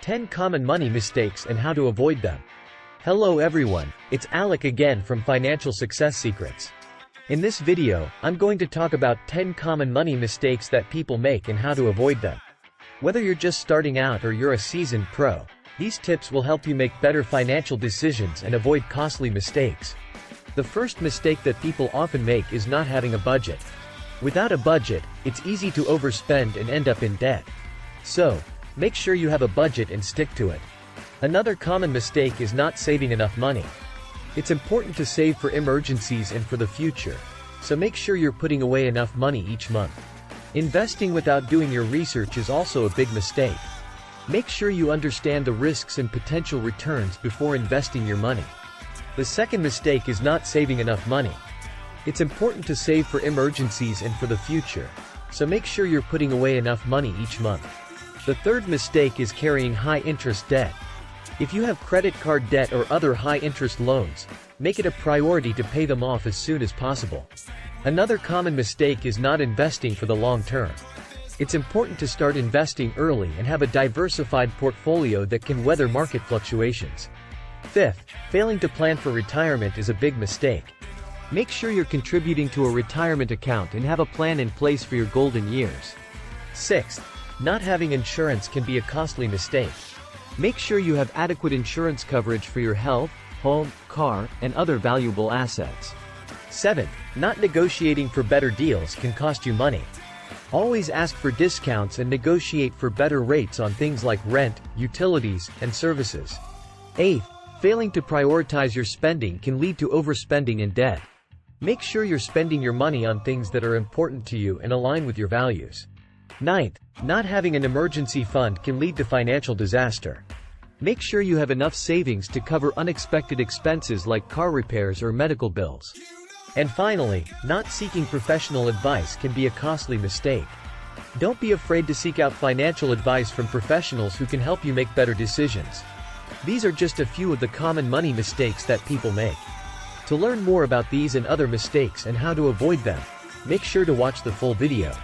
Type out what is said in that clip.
10 common money mistakes and how to avoid them. Hello everyone, it's Alec again from Financial Success Secrets. In this video, I'm going to talk about 10 common money mistakes that people make and how to avoid them. Whether you're just starting out or you're a seasoned pro, these tips will help you make better financial decisions and avoid costly mistakes. The first mistake that people often make is not having a budget. Without a budget, it's easy to overspend and end up in debt. So, make sure you have a budget and stick to it. Another common mistake is not saving enough money. It's important to save for emergencies and for the future, so make sure you're putting away enough money each month. Investing without doing your research is also a big mistake. Make sure you understand the risks and potential returns before investing your money. The second mistake is not saving enough money. It's important to save for emergencies and for the future, so make sure you're putting away enough money each month. The third mistake is carrying high-interest debt. If you have credit card debt or other high-interest loans, make it a priority to pay them off as soon as possible. Another common mistake is not investing for the long term. It's important to start investing early and have a diversified portfolio that can weather market fluctuations. Fifth, failing to plan for retirement is a big mistake. Make sure you're contributing to a retirement account and have a plan in place for your golden years. Sixth, not having insurance can be a costly mistake. Make sure you have adequate insurance coverage for your health, home, car, and other valuable assets. 7. Not negotiating for better deals can cost you money. Always ask for discounts and negotiate for better rates on things like rent, utilities, and services. 8. Failing to prioritize your spending can lead to overspending and debt. Make sure you're spending your money on things that are important to you and align with your values. 9th, not having an emergency fund can lead to financial disaster. Make sure you have enough savings to cover unexpected expenses like car repairs or medical bills. And finally, not seeking professional advice can be a costly mistake. Don't be afraid to seek out financial advice from professionals who can help you make better decisions. These are just a few of the common money mistakes that people make. To learn more about these and other mistakes and how to avoid them, make sure to watch the full video.